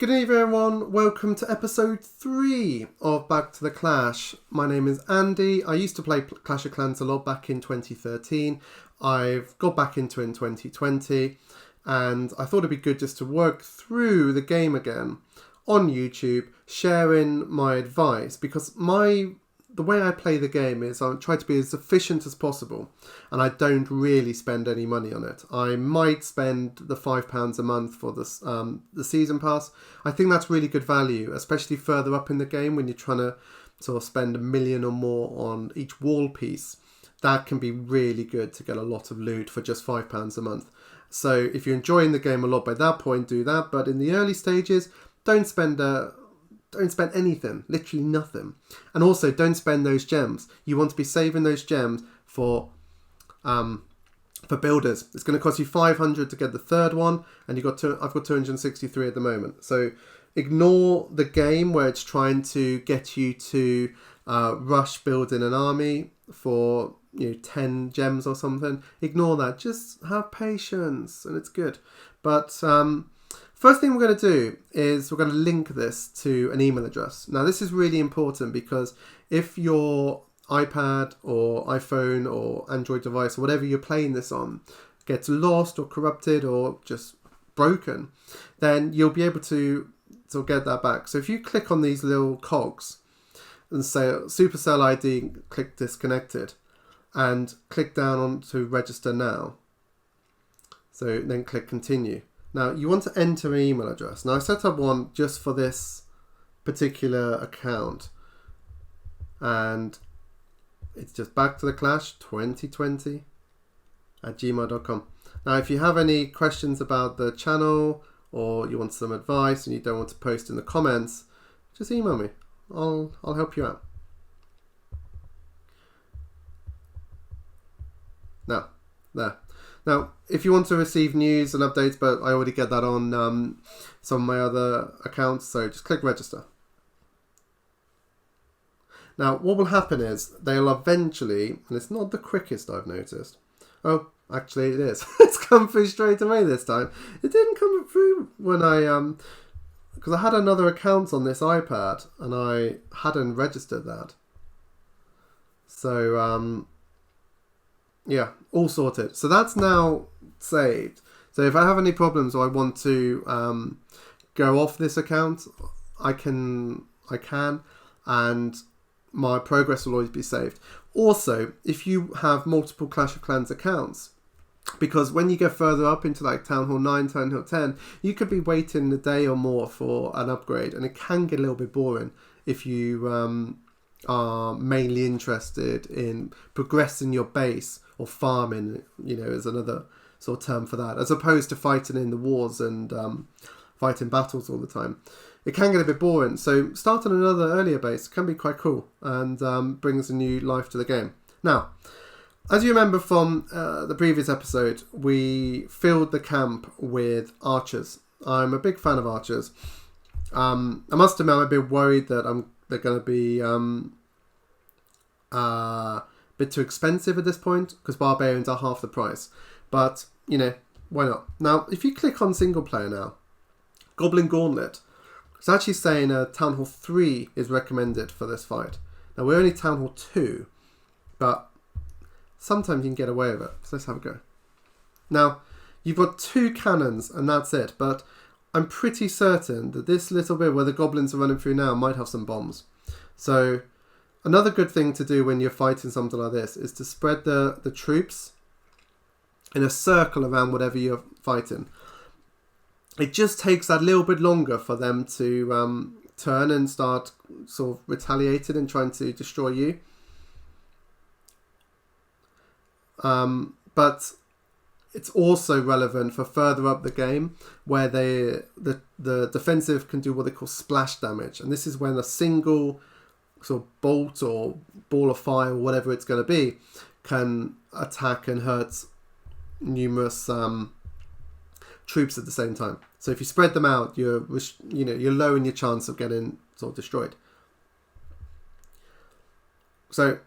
Good evening everyone, welcome to episode 3 of Back to the Clash. My name is Andy. I used to play Clash of Clans a lot back in 2013. I've got back into it in 2020 and I thought it'd be good just to work through the game again on YouTube, sharing my advice, because the way I play the game is I try to be as efficient as possible and I don't really spend any money on it. I might spend the £5 a month for the season pass. I think that's really good value, especially further up in the game when you're trying to sort of spend $1 million or more on each wall piece. That can be really good to get a lot of loot for just £5 a month. So if you're enjoying the game a lot by that point, do that. But in the early stages, don't spend anything, literally nothing. And also don't spend those gems. You want to be saving those gems for builders. It's going to cost you 500 to get the third one, and I've got 263 at the moment. So ignore the game where it's trying to get you to rush building an army for 10 gems or something. Ignore that. Just have patience and it's good. But first thing we're going to do is we're going to link this to an email address. Now this is really important because if your iPad or iPhone or Android device or whatever you're playing this on gets lost or corrupted or just broken, then you'll be able to get that back. So if you click on these little cogs and say Supercell ID, click disconnected and click down on to register now. So then click continue. Now you want to enter an email address. Now I set up one just for this particular account and it's just Back to the Clash 2020 at gmail.com. Now if you have any questions about the channel or you want some advice and you don't want to post in the comments, just email me. I'll help you out. Now, if you want to receive news and updates, but I already get that on some of my other accounts, so just click register. Now, what will happen is they'll eventually, and it's not the quickest I've noticed. Oh, actually it is. It's come through straight away this time. It didn't come through when because I had another account on this iPad and I hadn't registered that. So, yeah, all sorted. So that's now saved. So if I have any problems or I want to go off this account, I can, and my progress will always be saved. Also, if you have multiple Clash of Clans accounts, because when you get further up into like Town Hall 9, Town Hall 10, you could be waiting a day or more for an upgrade, and it can get a little bit boring if you are mainly interested in progressing your base or farming, is another sort of term for that, as opposed to fighting in the wars and fighting battles all the time. It can get a bit boring, so starting another earlier base can be quite cool and brings a new life to the game. Now, as you remember from the previous episode, we filled the camp with archers. I'm a big fan of archers. I must admit I'm a bit worried that they're going to be a bit too expensive at this point because barbarians are half the price. But, why not? Now, if you click on single player now, Goblin Gauntlet, it's actually saying Town Hall 3 is recommended for this fight. Now, we're only Town Hall 2, but sometimes you can get away with it. So let's have a go. Now, you've got 2 cannons and that's it, but I'm pretty certain that this little bit where the goblins are running through now might have some bombs. So another good thing to do when you're fighting something like this is to spread the troops in a circle around whatever you're fighting. It just takes that little bit longer for them to turn and start sort of retaliating and trying to destroy you. But it's also relevant for further up the game where the defensive can do what they call splash damage. And this is when a single sort of bolt or ball of fire or whatever it's going to be can attack and hurt numerous troops at the same time. So if you spread them out, you're lowering your chance of getting sort of destroyed. So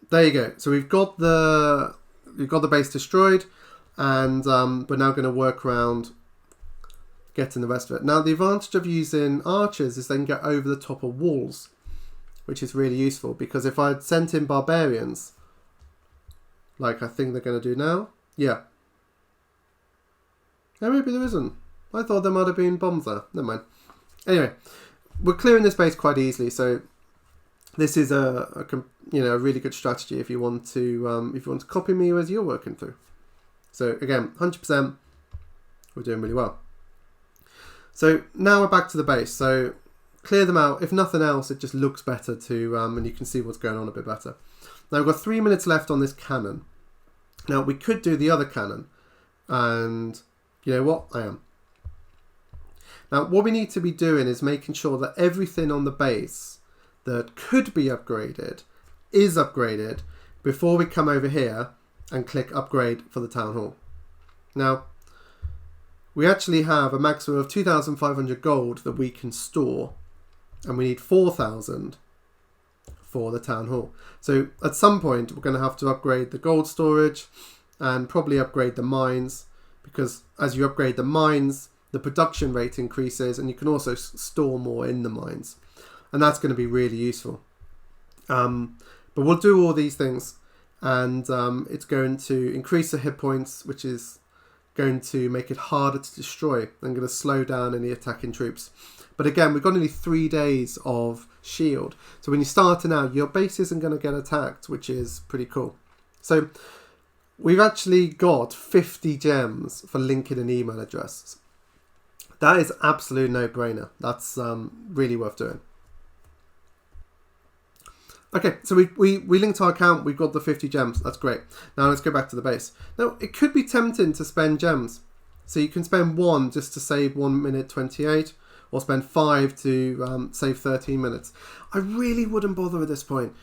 there you go. So we've got the base destroyed, and we're now going to work around getting the rest of it. Now, the advantage of using archers is they can get over the top of walls, which is really useful, because if I'd sent in barbarians, like I think they're going to do now, yeah. No, maybe there isn't. I thought there might have been bombs there. Never mind. Anyway, we're clearing this base quite easily, so this is a really good strategy if you want to copy me as you're working through. So again, 100%, we're doing really well. So now we're back to the base. So clear them out. If nothing else, it just looks better to, and you can see what's going on a bit better. Now we've got 3 minutes left on this cannon. Now we could do the other cannon, and you know what? I am. Now what we need to be doing is making sure that everything on the base that could be upgraded is upgraded before we come over here and click upgrade for the town hall. Now, we actually have a maximum of 2,500 gold that we can store, and we need 4,000 for the town hall. So at some point we're going to have to upgrade the gold storage and probably upgrade the mines, because as you upgrade the mines, the production rate increases, and you can also store more in the mines, and that's going to be really useful. But we'll do all these things, and it's going to increase the hit points, which is going to make it harder to destroy and going to slow down any attacking troops. But again, we've got only 3 days of shield, so when you're starting out, your base isn't going to get attacked, which is pretty cool. So we've actually got 50 gems for linking an email address. That is absolute no-brainer. That's really worth doing. Okay, so we linked our account, we've got the 50 gems, that's great. Now let's go back to the base. Now, it could be tempting to spend gems. So you can spend 1 just to save 1 minute 28, or spend 5 to save 13 minutes. I really wouldn't bother at this point.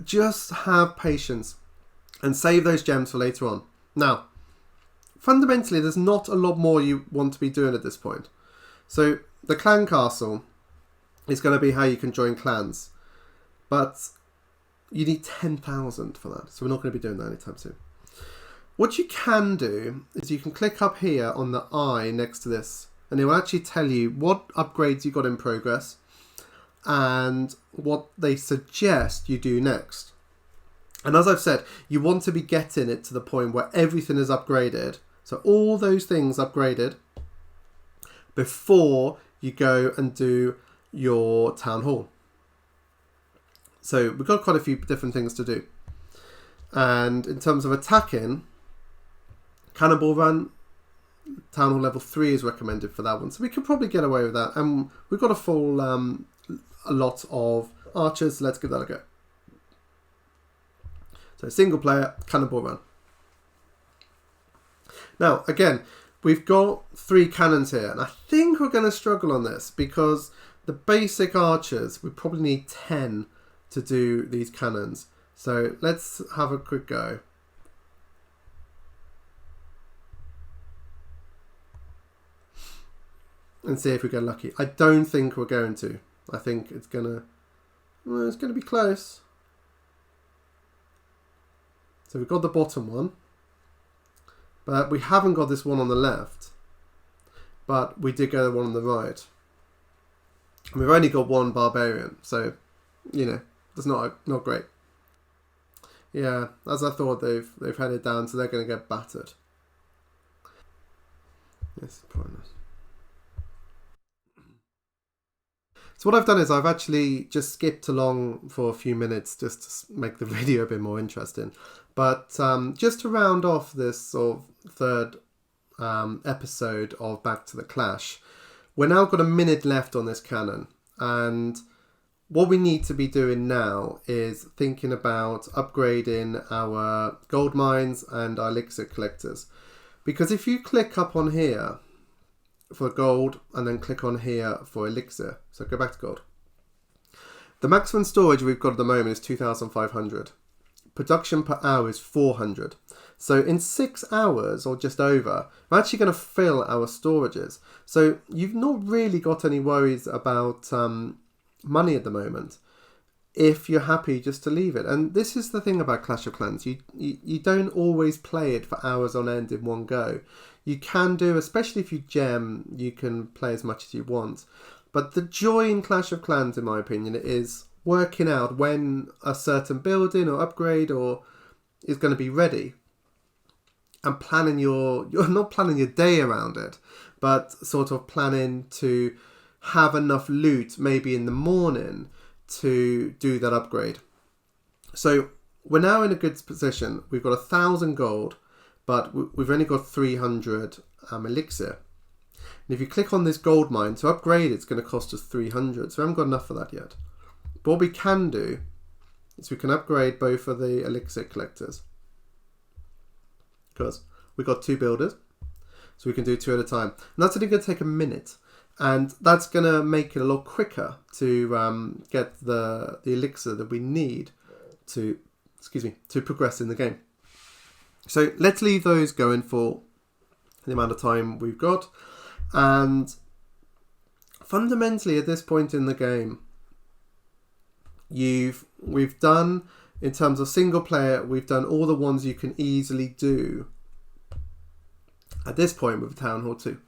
Just have patience and save those gems for later on. Now, fundamentally, there's not a lot more you want to be doing at this point. So the clan castle is going to be how you can join clans. But you need 10,000 for that, so we're not going to be doing that anytime soon. What you can do is you can click up here on the eye next to this, and it will actually tell you what upgrades you got in progress and what they suggest you do next. And as I've said, you want to be getting it to the point where everything is upgraded, so all those things upgraded before you go and do your town hall. So we've got quite a few different things to do. And in terms of attacking, Cannonball Run, Town Hall level 3 is recommended for that one. So we could probably get away with that. And we've got a full a lot of archers. Let's give that a go. So single player, Cannonball Run. Now, again, we've got 3 cannons here. And I think we're going to struggle on this, because the basic archers, we probably need 10 to do these cannons. So let's have a quick go. And see if we get lucky. I don't think we're going to. I think it's gonna be close. So we've got the bottom one, but we haven't got this one on the left. But we did get the one on the right. And we've only got 1 barbarian, so you know, it's not great. Yeah, as I thought, they've headed down, so they're going to get battered. Yes, pointless. So what I've done is I've actually just skipped along for a few minutes just to make the video a bit more interesting. But just to round off this sort of third episode of Back to the Clash, we're now got a minute left on this cannon, and what we need to be doing now is thinking about upgrading our gold mines and our elixir collectors. Because if you click up on here for gold and then click on here for elixir, so go back to gold. The maximum storage we've got at the moment is 2,500. Production per hour is 400. So in 6 hours or just over, we're actually going to fill our storages. So you've not really got any worries about money at the moment if you're happy just to leave it. And this is the thing about Clash of Clans, you don't always play it for hours on end in one go. You can do, especially if you gem, you can play as much as you want. But the joy in Clash of Clans, in my opinion, is working out when a certain building or upgrade or is going to be ready, and planning you're not planning your day around it, but sort of planning to have enough loot maybe in the morning to do that upgrade. So we're now in a good position. We've got 1,000 gold, but we've only got 300 elixir. And if you click on this gold mine to upgrade, it's going to cost us 300. So we haven't got enough for that yet. But what we can do is we can upgrade both of the elixir collectors, because we've got 2 builders, so we can do 2 at a time. And that's only going to take a minute, and that's going to make it a lot quicker to get the elixir that we need to progress in the game. So let's leave those going for the amount of time we've got. And fundamentally at this point in the game, we've done, in terms of single player, we've done all the ones you can easily do at this point with Town Hall 2.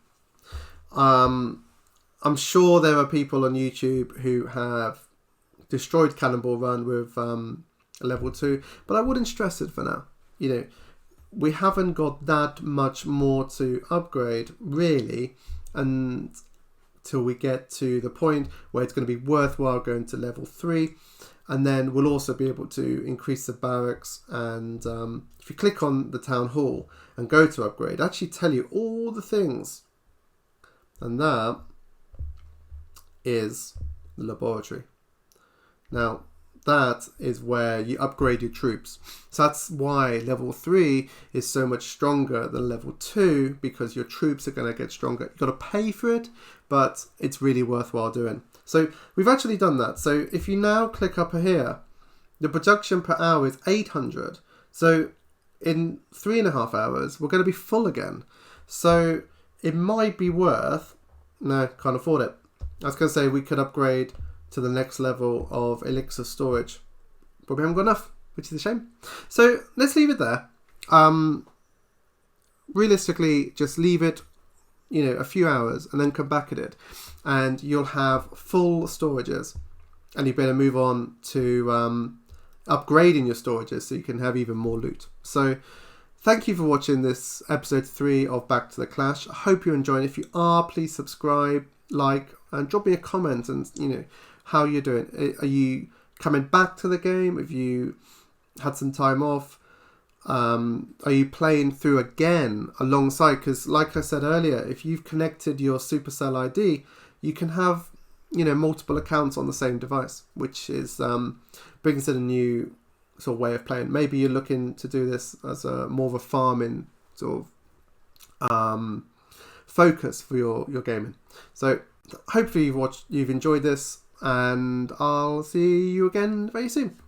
I'm sure there are people on YouTube who have destroyed Cannonball Run with level 2, but I wouldn't stress it for now. We haven't got that much more to upgrade really until we get to the point where it's going to be worthwhile going to level 3, and then we'll also be able to increase the barracks. And if you click on the Town Hall and go to upgrade, actually tell you all the things, and that is the laboratory. Now that is where you upgrade your troops. So that's why level 3 is so much stronger than level 2, because your troops are going to get stronger. You've got to pay for it, but it's really worthwhile doing. So we've actually done that. So if you now click up here, the production per hour is 800. So in 3.5 hours, we're going to be full again. So it might be worth, no, can't afford it. I was going to say we could upgrade to the next level of elixir storage, but we haven't got enough, which is a shame. So let's leave it there. Realistically, just leave it, a few hours and then come back at it, and you'll have full storages, and you better move on to upgrading your storages so you can have even more loot. So thank you for watching this episode 3 of Back to the Clash. I hope you're enjoying. If you are, please subscribe, like, and drop me a comment, and how you're doing. Are you coming back to the game? Have you had some time off? Are you playing through again alongside? Because like I said earlier, if you've connected your Supercell ID, you can have multiple accounts on the same device, which is brings in a new sort of way of playing. Maybe you're looking to do this as more of a farming sort of focus for your gaming. So hopefully you've enjoyed this, and I'll see you again very soon.